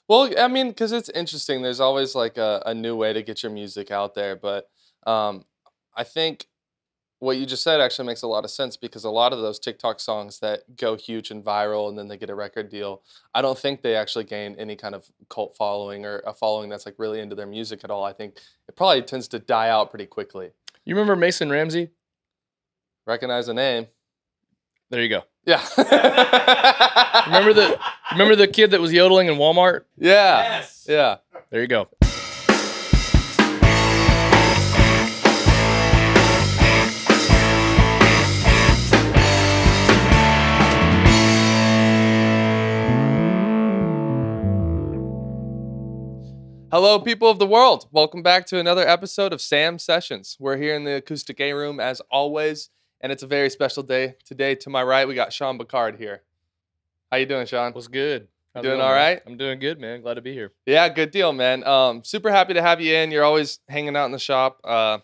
Well, I mean, because it's interesting. There's always like a new way to get your music out there, but um, I think what you just said actually makes a lot of sense because a lot of those TikTok songs that go huge and viral and then they get a record deal, I don't think they actually gain any kind of cult following or a following that's like really into their music at all. I think it probably tends to die out pretty quickly. You remember Mason Ramsey? Recognize the name. There you go. Yeah. Remember the kid that was yodeling in Walmart? Yeah. Yes. Yeah. There you go. Hello, people of the world. Welcome back to another episode of Sam Sessions. We're here in the Acoustic A Room as always, and it's a very special day. Today, to my right, we got Sean McHargue here. How you doing, Sean? What's good? You doing all right? I'm doing good, man. Glad to be here. Yeah, good deal, man. Super happy to have you in. You're always hanging out in the shop. I've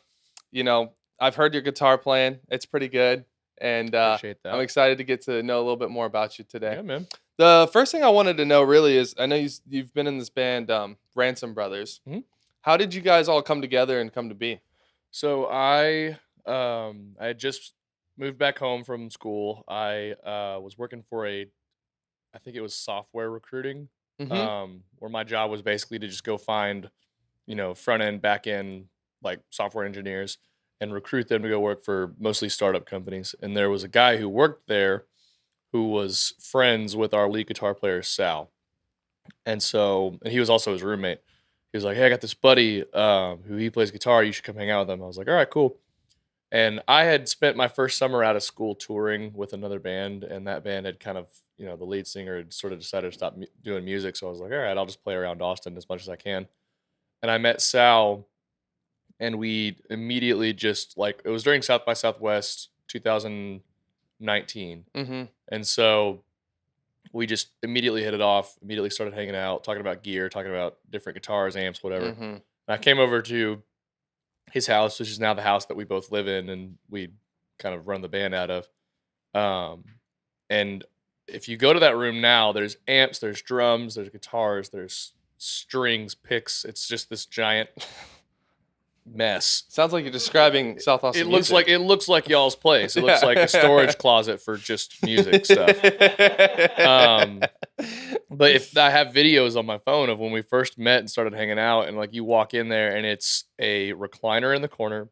heard your guitar playing. It's pretty good, and Appreciate that. I'm excited to get to know a little bit more about you today. Yeah, man. The first thing I wanted to know really is, I know you've been in this band, Ransom Brothers. Mhm. How did you guys all come together and come to be? So I had just moved back home from school. I was working for I think it was software recruiting, Mm-hmm. where my job was basically to just go find, front end, back end, like software engineers and recruit them to go work for mostly startup companies. And there was a guy who worked there who was friends with our lead guitar player, Sal. And he was also his roommate. He was like, "Hey, I got this buddy who he plays guitar. You should come hang out with him." I was like, "All right, cool." And I had spent my first summer out of school touring with another band, and that band had kind of, the lead singer had sort of decided to stop doing music. So I was like, "All right, I'll just play around Austin as much as I can." And I met Sal, and we immediately just like it was during South by Southwest 2019, Mm-hmm. and so we just immediately hit it off. Immediately started hanging out, talking about gear, talking about different guitars, amps, whatever. Mm-hmm. And I came over to his house, which is now the house that we both live in and we kind of run the band out of. And if you go to that room now, there's amps, there's drums, there's guitars, there's strings, picks. It's just this giant mess. Sounds like you're describing South Austin. It looks like y'all's place. It looks like a storage closet for just music stuff. But if I have videos on my phone of when we first met and started hanging out, and like you walk in there and it's a recliner in the corner,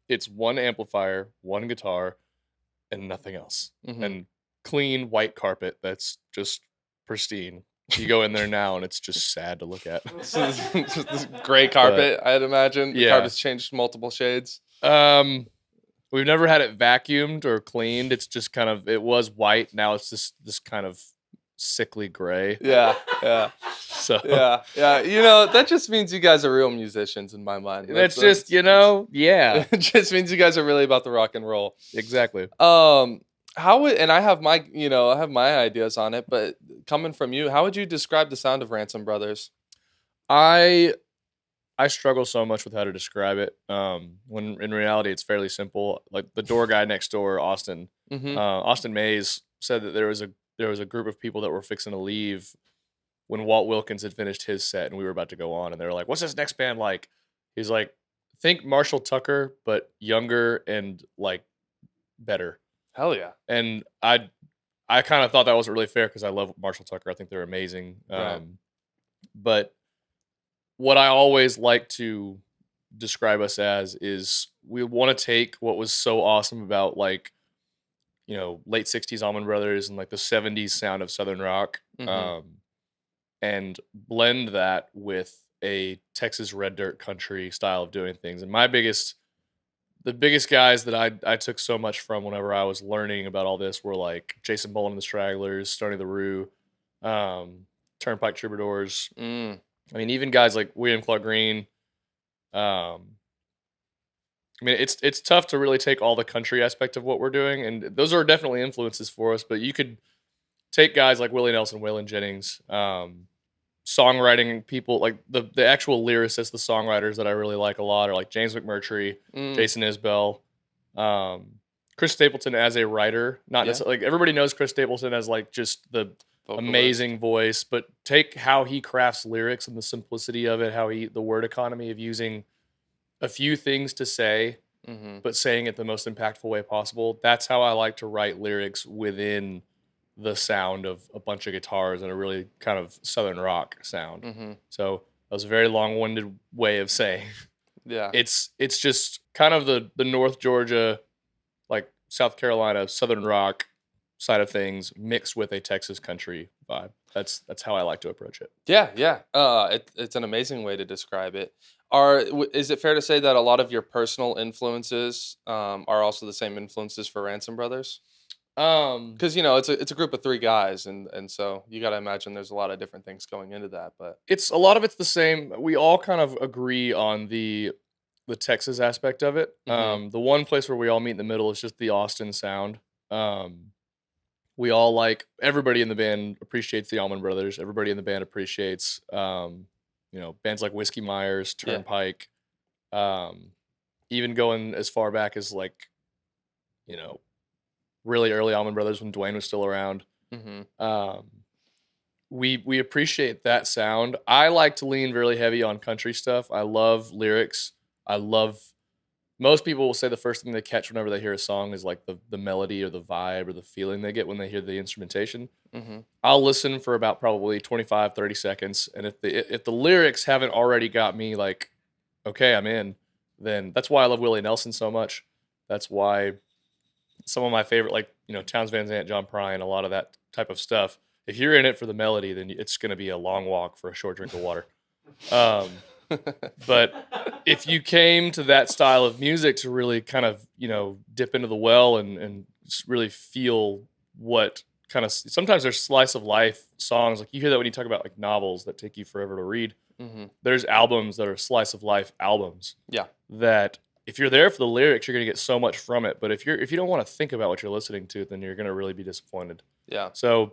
it's one amplifier, one guitar, and nothing else, Mhm. and clean white carpet that's just pristine. You go in there now and it's just sad to look at. This gray carpet, I'd imagine. The yeah. carpet's changed multiple shades. We've never had it vacuumed or cleaned. It's just kind of, it was white. Now it's this kind of sickly gray. Yeah. So Yeah. That just means you guys are real musicians in my mind. that's just, yeah, It just means you guys are really about the rock and roll. exactly. And I have my ideas on it, but coming from you, how would you describe the sound of Ransom Brothers? I struggle so much with how to describe it. When in reality it's fairly simple. Like the door guy next door, Austin, Mm-hmm. Austin Mays said that there was a group of people that were fixing to leave when Walt Wilkins had finished his set and we were about to go on, and they were like, "What's this next band like?" He's like, "Think Marshall Tucker, but younger and like better." Hell yeah. And I kind of thought that wasn't really fair because I love Marshall Tucker. I think they're amazing. Right. But what I always like to describe us as is we want to take what was so awesome about like, late 60s Allman Brothers and like the 70s sound of Southern rock, Mhm. and blend that with a Texas red dirt country style of doing things. And the biggest guys that I took so much from whenever I was learning about all this were like Jason Boland and the Stragglers, Stoney the Roo, Turnpike Troubadours. Mm. I mean, even guys like William Clark Green. I mean, it's tough to really take all the country aspect of what we're doing, and those are definitely influences for us. But you could take guys like Willie Nelson, Waylon Jennings, songwriting people like the actual lyricists, the songwriters that I really like a lot are like James McMurtry, Jason Isbell, Chris Stapleton as a writer. Not necessarily like everybody knows Chris Stapleton as like just the vocalist. amazing voice, but take how he crafts lyrics and the simplicity of it, how the word economy of using a few things to say, Mhm. but saying it the most impactful way possible. That's how I like to write lyrics within the sound of a bunch of guitars and a really kind of southern rock sound. Mhm. So that was a very long-winded way of saying Yeah. it's just kind of the North Georgia, like South Carolina, southern rock side of things mixed with a Texas country vibe. That's how I like to approach it. Yeah, yeah. It's an amazing way to describe it. Is it fair to say that a lot of your personal influences are also the same influences for Ransom Brothers? Um, Because it's a group of three guys, and so you got to imagine there's a lot of different things going into that. But it's a lot of it's the same. We all kind of agree on the Texas aspect of it. hmm The one place where we all meet in the middle is just the Austin sound. We all like everybody in the band appreciates the Allman Brothers. Everybody in the band appreciates bands like Whiskey Myers, yeah, Turnpike, um, even going as far back as like, you know, really early Allman Brothers when Dwayne was still around. hmm Um, we appreciate that sound. I like to lean really heavy on country stuff. I love lyrics. I love Most people will say the first thing they catch whenever they hear a song is like the melody or the vibe or the feeling they get when they hear the instrumentation. hmm I'll listen for about probably 25, 30 seconds. And if the lyrics haven't already got me like, okay, I'm in, then that's why I love Willie Nelson so much. That's why some of my favorite, like, Towns Van Zandt, John Prine, a lot of that type of stuff. If you're in it for the melody, then it's going to be a long walk for a short drink of water. Um, but if you came to that style of music to really kind of, dip into the well and really feel what kind of, sometimes there's slice of life songs. Like you hear that when you talk about like novels that take you forever to read. hmm There's albums that are slice of life albums yeah, that if you're there for the lyrics, you're going to get so much from it. But if you don't want to think about what you're listening to, then you're going to really be disappointed. yeah. So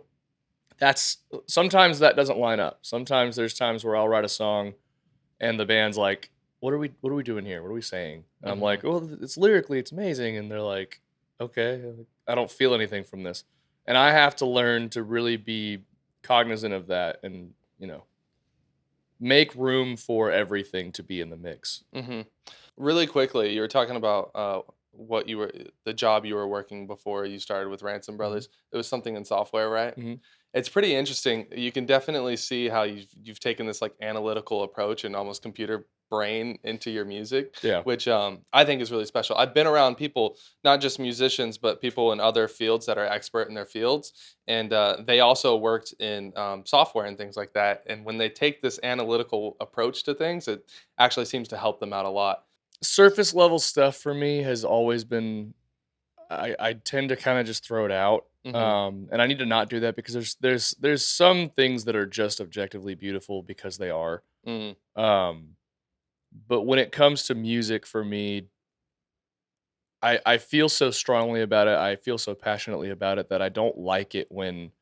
that's sometimes that doesn't line up. Sometimes there's times where I'll write a song and the band's like, what are we doing here? What are we saying? And I'm hmm like, well, it's lyrically, it's amazing. And they're like, okay, I don't feel anything from this. And I have to learn to really be cognizant of that and, make room for everything to be in the mix. hmm Really quickly, you were talking about the job you were working before you started with Ransom Mhm. Brothers. It was something in software, right? Mhm. It's pretty interesting. You can definitely see how you've taken this like analytical approach and almost computer brain into your music, Yeah. which I think is really special. I've been around people, not just musicians, but people in other fields that are expert in their fields, and they also worked in software and things like that. And when they take this analytical approach to things, it actually seems to help them out a lot. Surface level stuff for me has always been I tend to kind of just throw it out. hmm And I need to not do that because there's some things that are just objectively beautiful because they are. mm Um, but when it comes to music for me, I feel so strongly about it. I feel so passionately about it that I don't like it when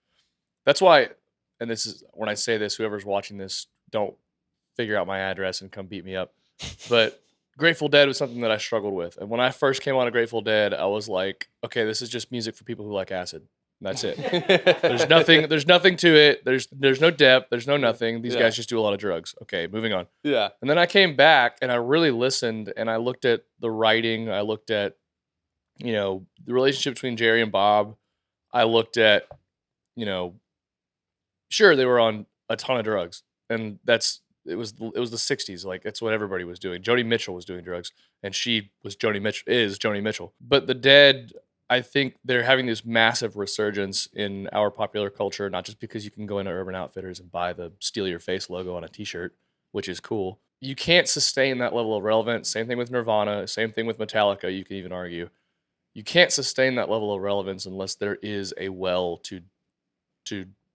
that's why and this is when I say this, whoever's watching this, don't figure out my address and come beat me up. But Grateful Dead was something that I struggled with. And when I first came on to Grateful Dead, I was like, okay, this is just music for people who like acid. And that's it. There's nothing to it. There's no depth, there's no nothing. These yeah, guys just do a lot of drugs. Okay, moving on. yeah, And then I came back and I really listened and I looked at the writing, I looked at, the relationship between Jerry and Bob. I looked at, you know, sure they were on a ton of drugs. And it was the 60s, like that's what everybody was doing. Joni Mitchell was doing drugs and she was Joni Mitchell. But the Dead, I think they're having this massive resurgence in our popular culture, not just because you can go into Urban Outfitters and buy the Steal Your Face logo on a t-shirt, which is cool. You can't sustain that level of relevance. Same thing with Nirvana, same thing with Metallica, you can even argue. You can't sustain that level of relevance unless there is a well to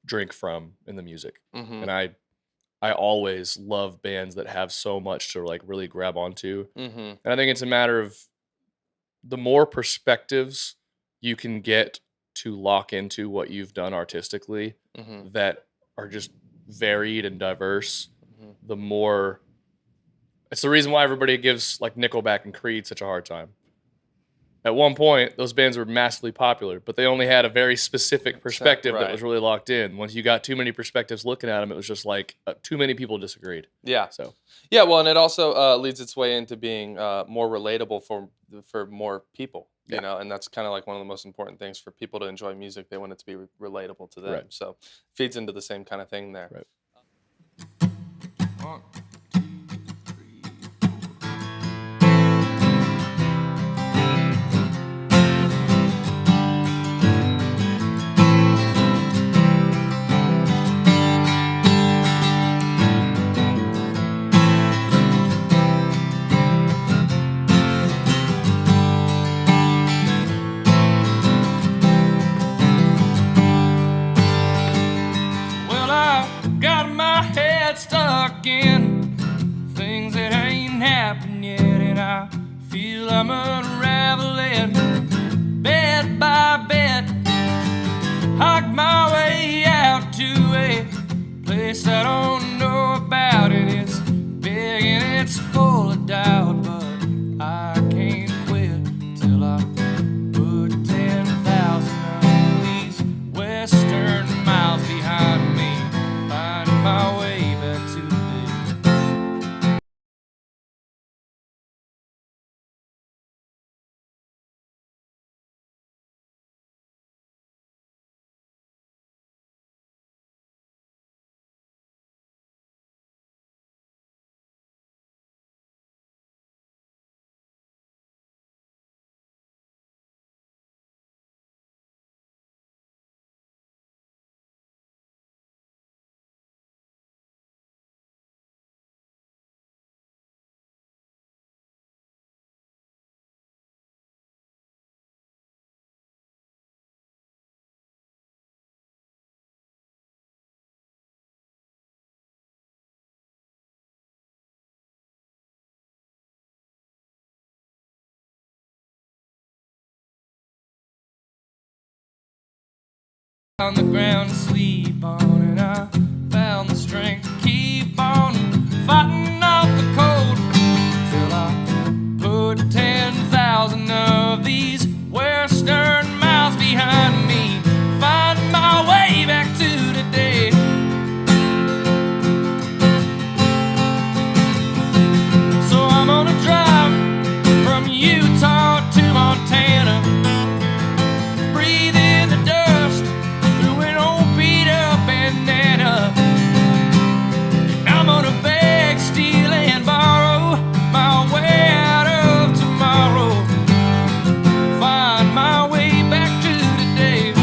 drink from in the music. hmm And I always love bands that have so much to like really grab onto. hmm And I think it's a matter of the more perspectives you can get to lock into what you've done artistically hmm that are just varied and diverse, hmm the more it's the reason why everybody gives like Nickelback and Creed such a hard time. at one point, those bands were massively popular, but they only had a very specific perspective that Right. was really locked in. Once you got too many perspectives looking at them, it was just like too many people disagreed. Yeah. So, Yeah, well, and it also leads its way into being more relatable for more people, yeah, and that's kind of like one of the most important things for people to enjoy music. They want it to be relatable to them, right, so feeds into the same kind of thing there. right. One, Well, I got my head stuck in things that ain't happened yet, and I feel I'm unraveling bit by bit. Hug my way out to a place I don't know about, and it's big and it's full of doubt, but I can't quit till I put 10,000 of these western miles behind me. Find my way back to the on the ground to sleep on, and I found the strength to keep on fighting off the cold till I put 10,000 of these western miles behind me. Find my way back to today. So I'm gonna drive from Utah to Montana, breathe in the dust through an old beat up bandana. I'm gonna beg, steal, and borrow my way out of tomorrow. Find my way back to today.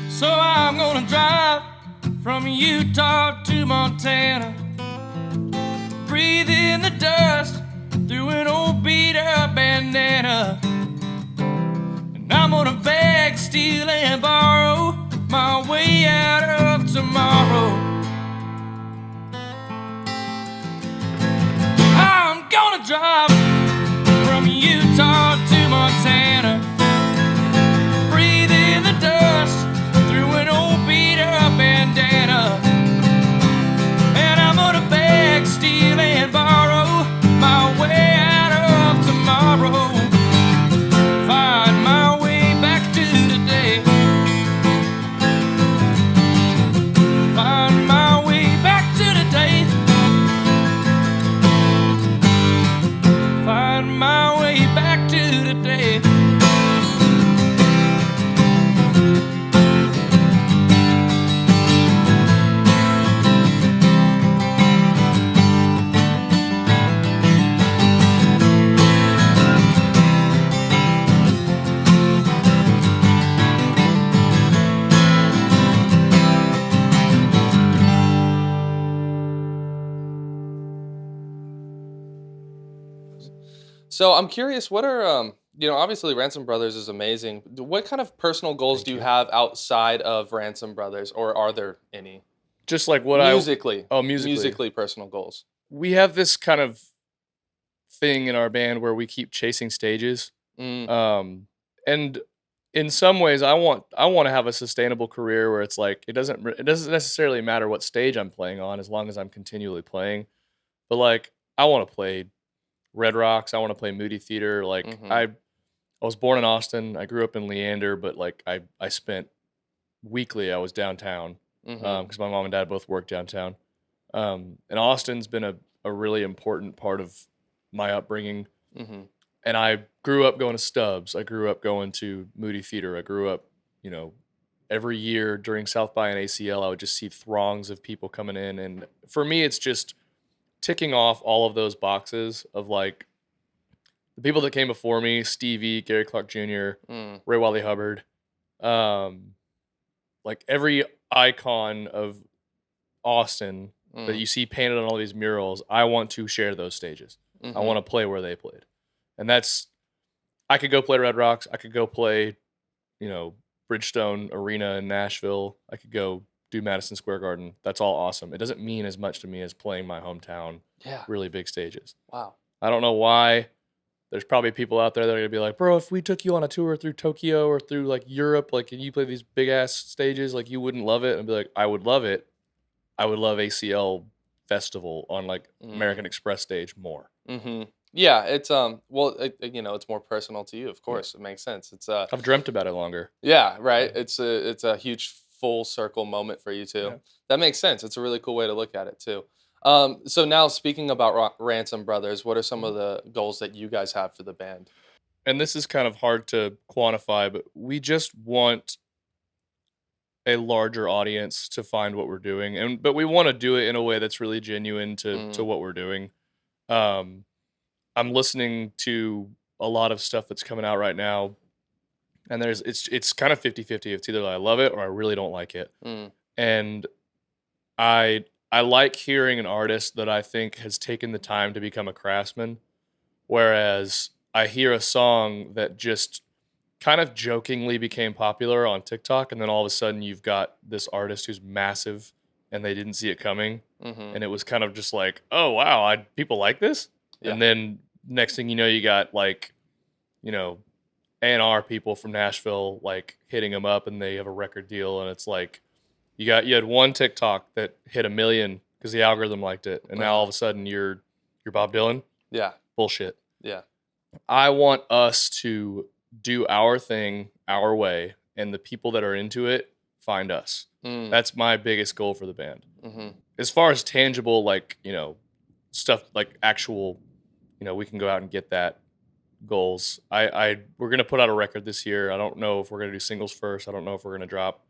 So I'm gonna drive from Utah to Montana, breathe in the dust through an old beat up bandana. And I'm gonna beg, steal, and borrow my way out of tomorrow. I'm gonna drive from Utah to Montana, breathe in the dust through an old beat up bandana. And I'm gonna beg, steal, and borrow my way out of tomorrow. Find my way back to today. Find my way back to today. Find my way back to today. So I'm curious, what are Obviously, Ransom Brothers is amazing. What kind of personal goals do Thank you you. have outside of Ransom Brothers, or are there any? Just like what I Musically, oh, musically. musically personal goals. We have this kind of thing in our band where we keep chasing stages. Mm, And in some ways I want to have a sustainable career where it's like it doesn't necessarily matter what stage I'm playing on as long as I'm continually playing. But like I want to play Red Rocks, I want to play Moody Theater. Like mhm, I was born in Austin. I grew up in Leander, but like I spent weekly I was downtown mhm, because my mom and dad both worked downtown. And Austin's been a really important part of my upbringing. mhm. And I grew up going to Stubbs. I grew up going to Moody Theater. I grew up, you know, every year during South by and ACL, I would just see throngs of people coming in. And for me, it's just ticking off all of those boxes of like the people that came before me: Stevie, Gary Clark Jr., Mm, Ray Wally Hubbard, um, like every icon of Austin that mm, you see painted on all these murals. I want to share those stages. I mhm, want to play where they played. And that's I could go play Red Rocks. I could go play, you know, Bridgestone Arena in Nashville. I could go do Madison Square Garden. That's all awesome. It doesn't mean as much to me as playing my hometown yeah, really big stages. wow. I don't know why. There's probably people out there that are gonna be like, bro, if we took you on a tour through Tokyo or through like Europe, like and you play these big ass stages, like you wouldn't love it. And be like, I would love it. I would love ACL Festival on like Mm, American Express stage more. mhm. Yeah, it's, well, it's more personal to you, of Yeah. course, it makes sense. I've dreamt about it longer. Yeah, right, Yeah. it's a huge full circle moment for you too. Yeah. That makes sense, it's a really cool way to look at it too. So now speaking about Ransom Brothers, what are some Mhm. of the goals that you guys have for the band? And this is kind of hard to quantify, but we just want a larger audience to find what we're doing, and but we want to do it in a way that's really genuine to Mm, what we're doing. Um, I'm listening to a lot of stuff that's coming out right now, and it's kind of 50-50. It's either I love it or I really don't like it. mm, And I like hearing an artist that I think has taken the time to become a craftsman, whereas I hear a song that just kind of jokingly became popular on TikTok, and then all of a sudden you've got this artist who's massive, and they didn't see it coming, mhm, and it was kind of just like, oh wow, people like this, yeah, and then next thing you know, you got like, you know, A&R people from Nashville like hitting them up, and they have a record deal, and it's like you had one TikTok that hit 1 million because the algorithm liked it, and now all uh-huh, of a sudden you're Bob Dylan. yeah, Bullshit. yeah, I want us to do our thing our way, and the people that are into it find us. mm, That's my biggest goal for the band. mhm, As far as tangible, like, stuff like actual, we can go out and get that goals. We're gonna put out a record this year. I don't know if we're gonna do singles first. I don't know if we're gonna drop,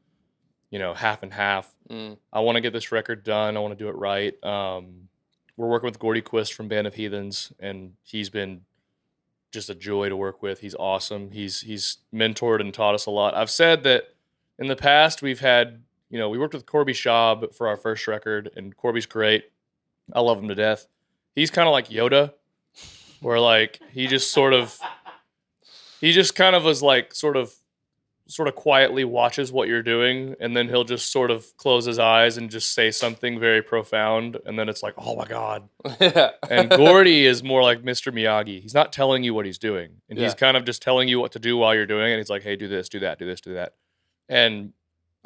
half and half. mm, I want to get this record done. I want to do it right. We're working with Gordy Quist from Band of Heathens, and he's been just a joy to work with. He's awesome. He's mentored and taught us a lot. I've said that in the past we've had, we worked with Corby Schaub for our first record, and Corby's great. I love him to death. He's kind of like Yoda, where like he just kind of was like sort of quietly watches what you're doing, and then he'll just sort of close his eyes and just say something very profound, and then it's like, oh my god. yeah, And Gordy is more like Mr. Miyagi. He's not telling you what he's doing, and he's yeah, kind of just telling you what to do while you're doing it. And he's like, hey, do this, do that, do this, do that. And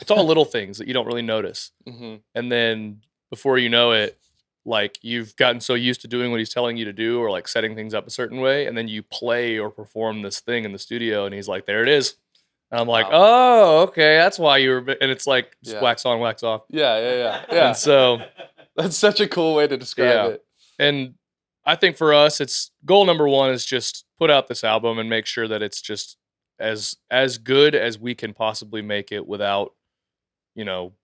it's all little things that you don't really notice. mhm, And then before you know it, like you've gotten so used to doing what he's telling you to do, or like setting things up a certain way, and then you play or perform this thing in the studio, and he's like, there it is. And I'm like, wow, oh, okay, that's why you were. And it's like just yeah, wax on, wax off. yeah, yeah, yeah, And yeah. so, That's such a cool way to describe yeah. it. And I think for us, it's goal number one is just put out this album and make sure that it's just as good as we can possibly make it without, you know,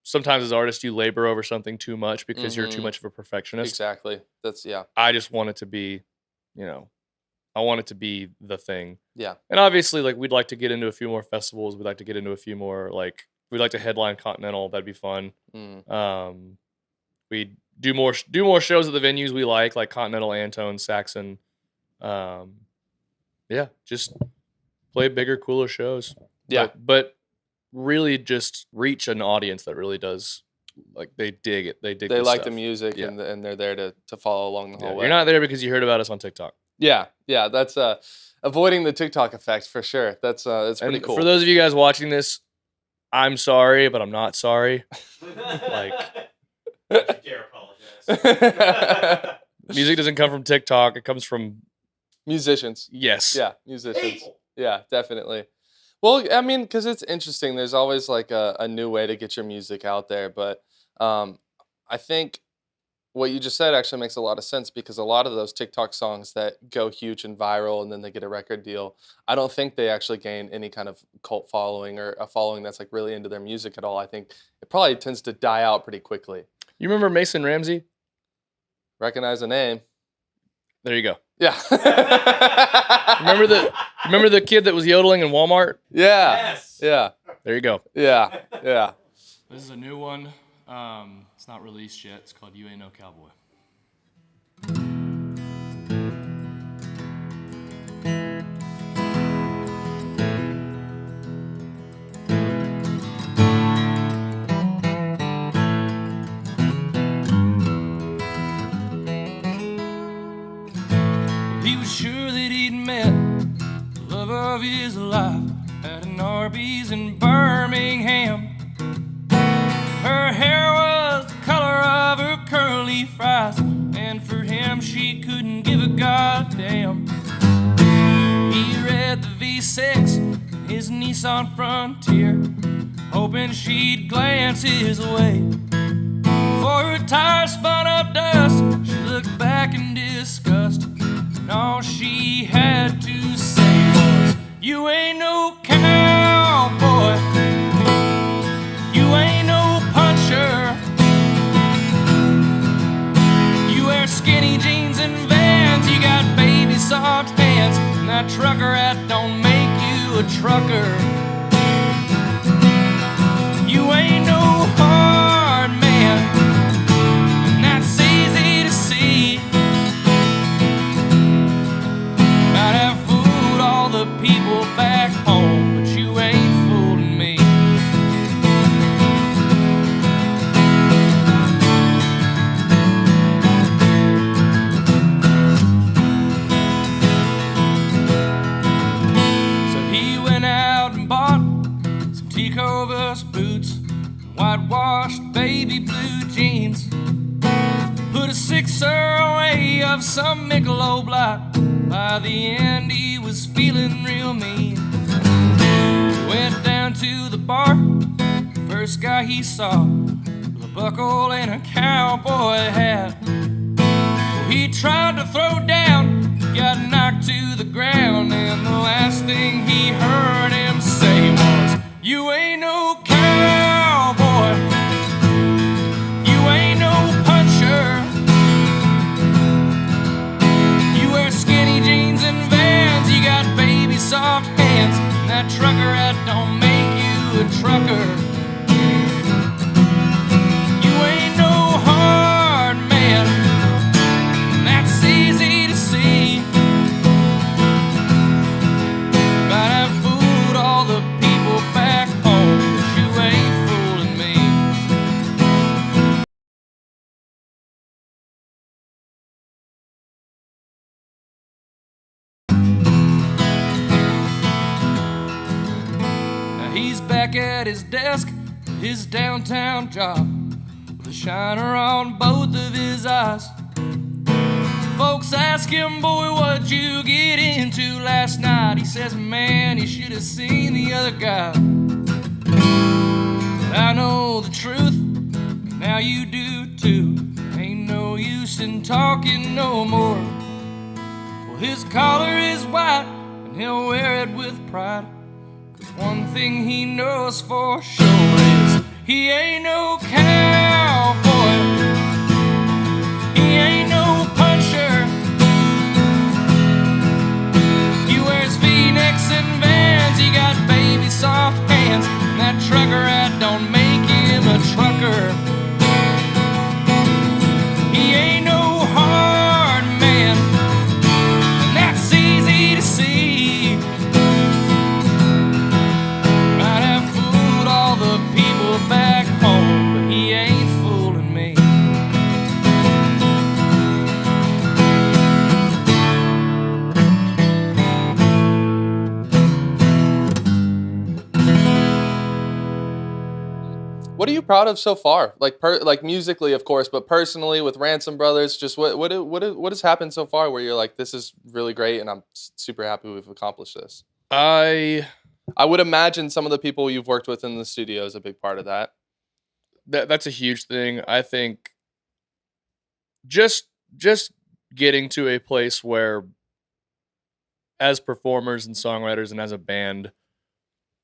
sometimes as artists you labor over something too much because you're too Mhm, much of a perfectionist. exactly. That's yeah, I just want it to be, you know, I want it to be the thing. yeah, And obviously, like we'd like to get into a few more festivals. We'd like to get into a few more like we'd like to headline Continental. That'd be fun. mm, Um, we do more shows at the venues we like Continental, Antone, Saxon. Um, Yeah, just play bigger, cooler shows. Yeah. But really just reach an audience that really does, like, they dig it. They dig They the like the stuff. music Yeah. and they're there to follow along the Yeah, whole you're way. not there because you heard about us on TikTok. Yeah, yeah, that's avoiding the TikTok effect for sure. That's pretty And cool. for those of you guys watching this, I'm sorry, but I'm not sorry. Like, Don't you dare apologize. music doesn't come from TikTok. It comes from Musicians. yes. Yeah, musicians. People. Yeah, definitely. Well, I mean, because it's interesting. There's always like a new way to get your music out there, but I think what you just said actually makes a lot of sense because a lot of those TikTok songs that go huge and viral and then they get a record deal, I don't think they actually gain any kind of cult following or a following that's like really into their music at all. I think it probably tends to die out pretty quickly. You remember Mason Ramsey? Recognize the name. There you go. Yeah. Remember the kid that was yodeling in Walmart? Yeah. Yes. Yeah. There you go. Yeah. Yeah. This is a new one. It's not released yet. It's called You Ain't No Cowboy. He was sure that he'd met the love of his life at an Arby's in Birmingham. Her hair was the color of her curly fries, and for him she couldn't give a goddamn. He read the V6 in his Nissan Frontier, hoping she'd glance his way. Before her tires spun up dust, she looked back in disgust, and all she had to say was, "You ain't no cowboy, you ain't no puncher. You wear skinny jeans and Vans, you got baby soft hands, and that trucker hat don't make you a trucker. You ain't no hard man, and that's easy to see. Might have fooled all the people back home, but you ain't fooling me." So he went out and bought some T-Covers boots, whitewashed baby blue jeans, put a sixer away of some Michelob Light. By the end he was feeling real mean. Went down to the bar, first guy he saw with a buckle and a cowboy hat. Well, he tried to throw down, got knocked to the ground, and the last thing he heard him say was, "You ain't no cowboy, you ain't no puncher. You wear skinny jeans and Vans, you got baby soft hands, and that trucker hat don't make you a trucker. You ain't no hard man, and that's easy to see. Might have fooled all the people back home, but you ain't fooling me." Now he's back at his desk, his downtown job, with a shiner on both of his eyes. Folks ask him, "Boy, what'd you get into last night?" He says, "Man, you should have seen the other guy." But I know the truth, now you do too. Ain't no use in talking no more. Well, his collar is white, and he'll wear it with pride. 'Cause one thing he knows for sure is he ain't no cowboy, he ain't no puncher. He wears V-necks and Vans, he got baby soft hands, and that trucker hat don't make him a trucker. He ain't no hard man, and that's easy to see. What are you proud of so far? Like musically, of course, but personally with Ransom Brothers, just what has happened so far where you're like, this is really great, and I'm super happy we've accomplished this. I I would imagine some of the people you've worked with in the studio is a big part of that. that's a huge thing. I think just getting to a place where, as performers and songwriters and as a band,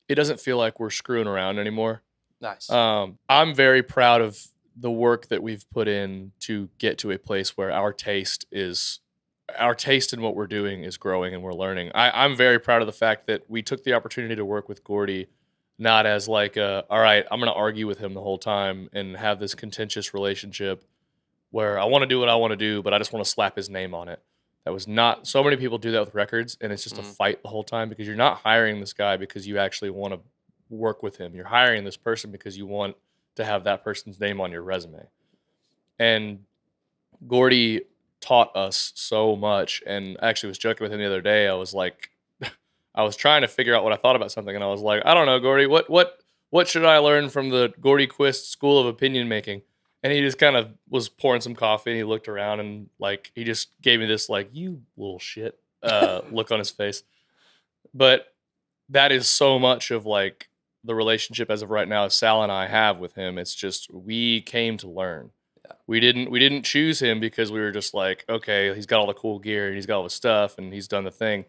it doesn't feel like we're screwing around anymore. Nice. I'm very proud of the work that we've put in to get to a place where our taste in what we're doing is growing and we're learning. I'm very proud of the fact that we took the opportunity to work with Gordy, not as like all right, I'm going to argue with him the whole time and have this contentious relationship where I want to do what I want to do, but I just want to slap his name on it. That was not, so many people do that with records, and it's just a fight the whole time because you're not hiring this guy because you actually want to work with him. You're hiring this person because you want to have that person's name on your resume. And Gordy taught us so much, and I actually was joking with him the other day. I was like, I was trying to figure out what I thought about something, and I was like, I don't know, Gordy, what should I learn from the Gordy Quist School of Opinion Making? And he just kind of was pouring some coffee, and he looked around, and like he just gave me this like, you little shit look on his face. But that is so much of like the relationship as of right now Sal and I have with him. It's just we came to learn. Yeah. We didn't choose him because we were just like, okay, he's got all the cool gear and he's got all the stuff and he's done the thing.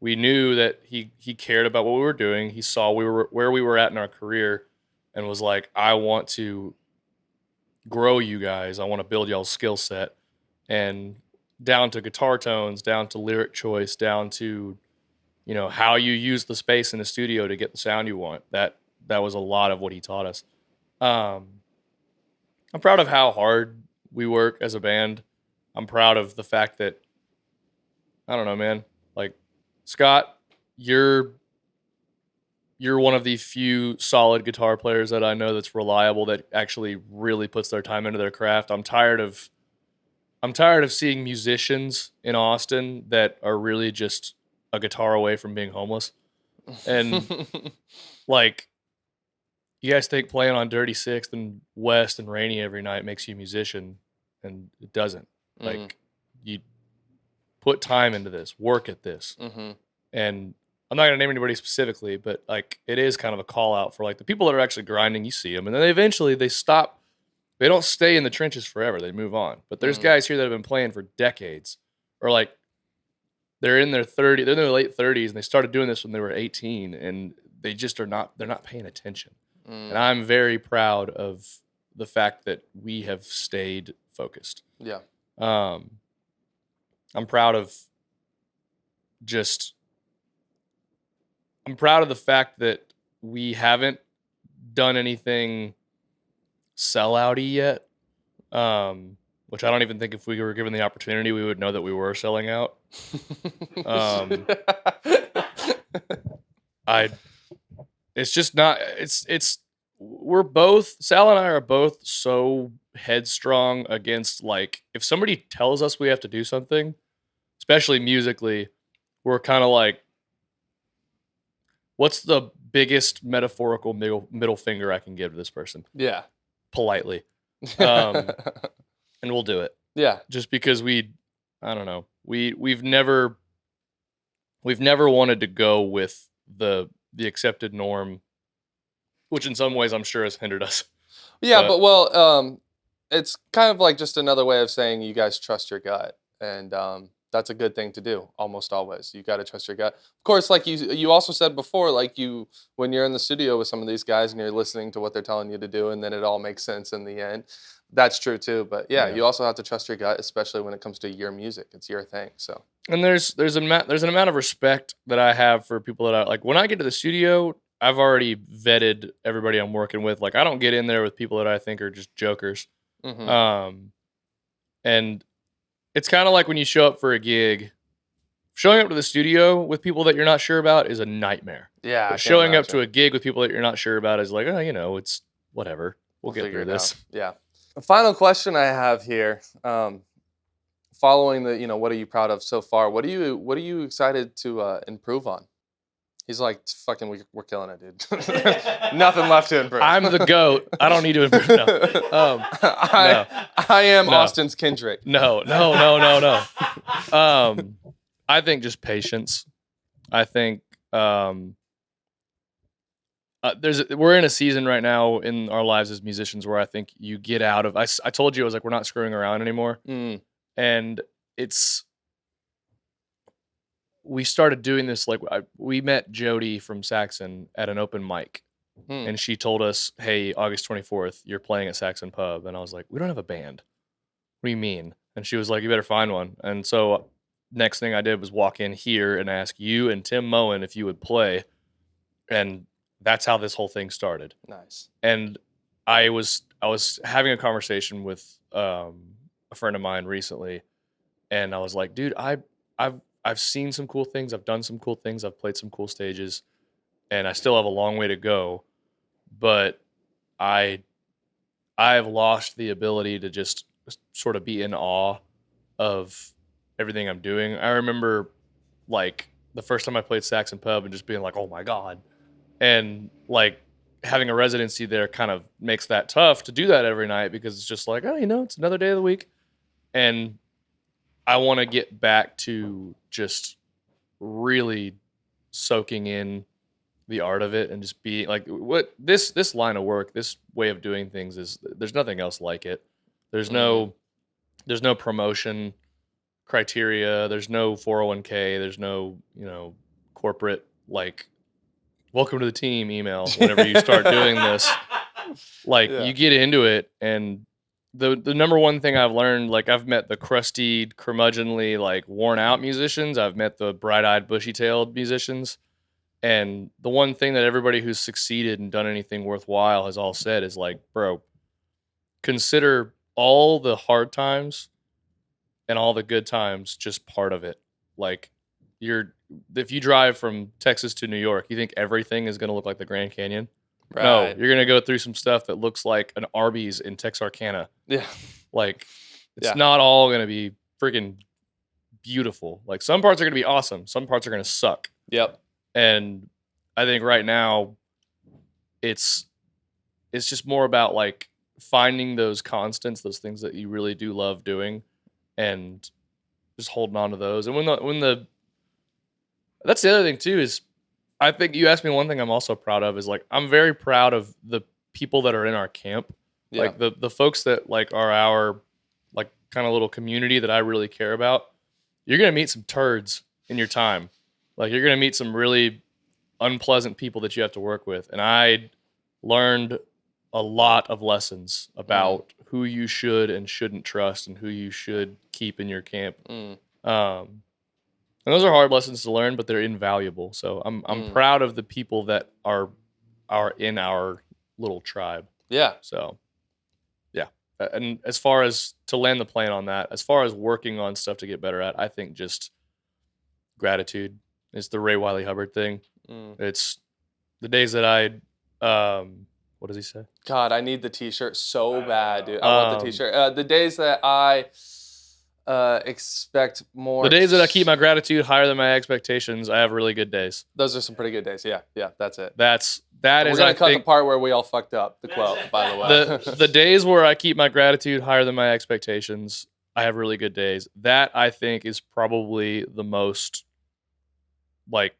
We knew that he cared about what we were doing. He saw where we were at in our career and was like, I want to grow you guys. I want to build y'all's skill set, and down to guitar tones, down to lyric choice, down to how you use the space in the studio to get the sound you want. That was a lot of what he taught us. I'm proud of how hard we work as a band. I'm proud of the fact that, I don't know, man, like Scott, you're one of the few solid guitar players that I know that's reliable, that actually really puts their time into their craft. I'm tired of seeing musicians in Austin that are really just a guitar away from being homeless. And like, you guys think playing on Dirty Sixth and West and Rainy every night makes you a musician, and it doesn't. Like, you put time into this, work at this. And I'm not going to name anybody specifically, but like, it is kind of a call out for like the people that are actually grinding. You see them, and then eventually they stop. They don't stay in the trenches forever. They move on. But there's guys here that have been playing for decades, or like they're in their late 30s, and they started doing this when they were 18, and they just they're not paying attention. And I'm very proud of the fact that we have stayed focused. Yeah. I'm proud of the fact that we haven't done anything sellouty yet. Which I don't even think if we were given the opportunity, we would know that we were selling out. It's just not, we're both, Sal and I are both so headstrong against, like, if somebody tells us we have to do something, especially musically, we're kind of like, what's the biggest metaphorical middle finger I can give to this person? Yeah. Politely. And we'll do it. Yeah. Just because I don't know, we've never wanted to go with the accepted norm, which in some ways I'm sure has hindered us. Yeah, but it's kind of like just another way of saying you guys trust your gut, and that's a good thing to do. Almost always, you got to trust your gut. Of course, like you also said before, like when you're in the studio with some of these guys and you're listening to what they're telling you to do, and then it all makes sense in the end. That's true too. But yeah, you also have to trust your gut, especially when it comes to your music. It's your thing. So. And there's an amount of respect that I have for people that I like. When I get to the studio, I've already vetted everybody I'm working with. Like, I don't get in there with people that I think are just jokers. And it's kind of like when you show up for a gig. Showing up to the studio with people that you're not sure about is a nightmare. Yeah. But showing up to a gig with people that you're not sure about is like, it's whatever. We'll get through this. Yeah. A final question I have here. Following the, what are you proud of so far? What are you excited to improve on? He's like, fucking, we're killing it, dude. Nothing left to improve. I'm the GOAT. I don't need to improve. No. I am No. Austin's Kendrick. No. I think just patience. I think we're in a season right now in our lives as musicians where I think you get out of. I told you I was like, we're not screwing around anymore, and we started doing this like we met Jody from Saxon at an open mic, and she told us, "Hey, August 24th, you're playing at Saxon Pub," and I was like, "We don't have a band." What do you mean? And she was like, "You better find one." And so next thing I did was walk in here and ask you and Tim Moen if you would play, and that's how this whole thing started. Nice. And I was having a conversation with a friend of mine recently, and I was like, "Dude, I've seen some cool things. I've done some cool things. I've played some cool stages, and I still have a long way to go. But I have lost the ability to just sort of be in awe of everything I'm doing." I remember like the first time I played Saxon Pub and just being like, "Oh my God." And like having a residency there kind of makes that tough to do that every night because it's just like, oh, it's another day of the week. And I want to get back to just really soaking in the art of it and just be like, what this line of work, this way of doing things is, there's nothing else like it. There's no promotion criteria. There's no 401k. There's no, corporate like, welcome to the team email whenever you start doing this. Like you get into it, and the number one thing I've learned, like I've met the crusty, curmudgeonly, like worn out musicians. I've met the bright-eyed, bushy-tailed musicians. And the one thing that everybody who's succeeded and done anything worthwhile has all said is like, bro, consider all the hard times and all the good times just part of it. Like if you drive from Texas to New York, you think everything is going to look like the Grand Canyon? Right. No, you're going to go through some stuff that looks like an Arby's in Texarkana. Yeah. Like, it's not all going to be freaking beautiful. Like, some parts are going to be awesome. Some parts are going to suck. Yep. And I think right now, it's just more about, like, finding those constants, those things that you really do love doing, and just holding on to those. And that's the other thing too, is I think you asked me one thing I'm also proud of is like, I'm very proud of the people that are in our camp. Yeah. Like the folks that like are our like kind of little community that I really care about. You're going to meet some turds in your time. Like you're going to meet some really unpleasant people that you have to work with. And I learned a lot of lessons about who you should and shouldn't trust and who you should keep in your camp. And those are hard lessons to learn, but they're invaluable. So I'm proud of the people that are in our little tribe. Yeah. So, yeah. And as far as to land the plane on that, as far as working on stuff to get better at, I think just gratitude is the Ray Wiley Hubbard thing. It's the days that what does he say? God, I need the T-shirt so bad, dude. I want the T-shirt. The days that I expect more. The days that I keep my gratitude higher than my expectations, I have really good days. Those are some pretty good days. Yeah, that's it. That is. We're gonna cut the part where we all fucked up. The quote, by the way. The days where I keep my gratitude higher than my expectations, I have really good days. That I think is probably the most like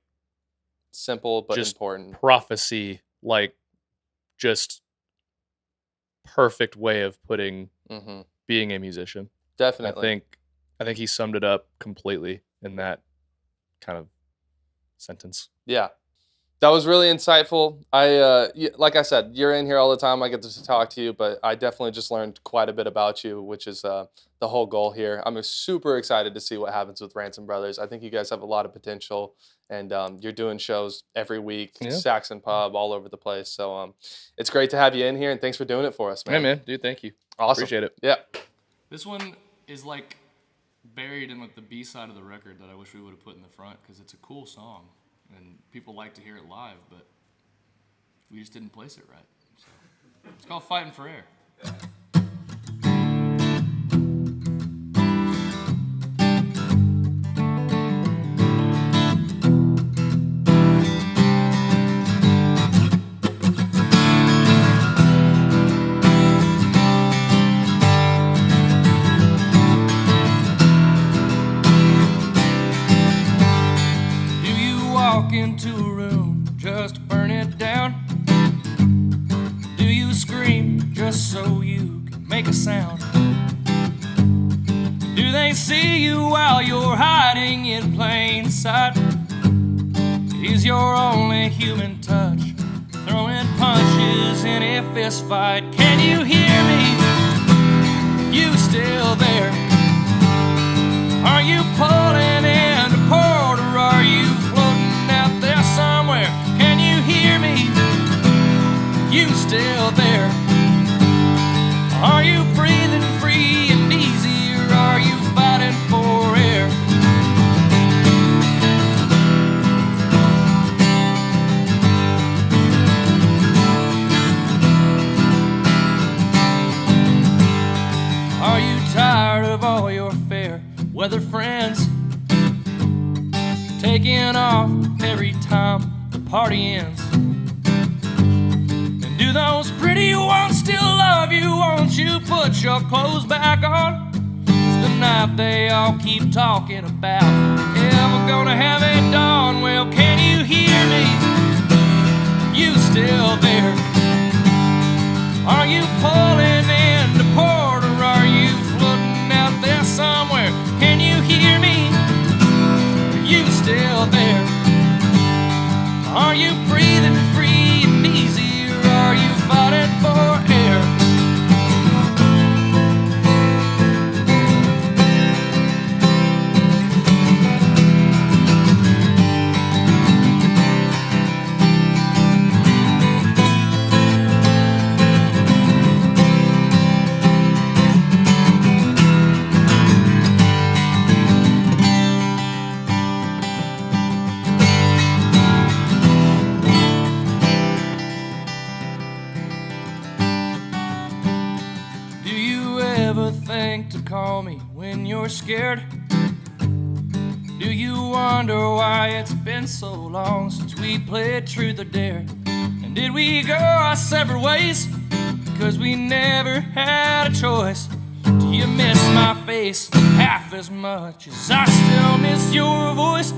simple but important prophecy, like just perfect way of putting being a musician. Definitely. I think he summed it up completely in that kind of sentence. Yeah. That was really insightful. Like I said, you're in here all the time. I get to talk to you, but I definitely just learned quite a bit about you, which is the whole goal here. I'm super excited to see what happens with Ransom Brothers. I think you guys have a lot of potential, and you're doing shows every week, Saxon Pub, all over the place. So it's great to have you in here, and thanks for doing it for us, man. Hey, man. Dude, thank you. Awesome. Appreciate it. Yeah. This one is like buried in like the B side of the record that I wish we would have put in the front because it's a cool song and people like to hear it live, but we just didn't place it right. So it's called Fighting for Air. walk into a room just to burn it down? Do you scream just so you can make a sound? Do they see you while you're hiding in plain sight? Is your only human touch throwing punches in a fist fight? Can you hear me? You still there? Are you pulling into port, or are you floating out there somewhere? Can you hear me? You still there? Are you breathing free and easy, or are you fighting for air? Are you tired of all your fair weather friends taking off every time the party ends? And do those pretty ones still love you? Won't you put your clothes back on? It's the night they all keep talking about. Yeah, we're gonna have a dawn. Well, can you hear me? You still there? Are you pulling into port, or are you floating out there somewhere? Can you hear me? Are you still there? Are you breathing free and easy, or are you fighting for air? Think to call me when you're scared? Do you wonder why it's been so long since we played truth or dare? And did we go our separate ways because we never had a choice? Do you miss my face half as much as I still miss your voice?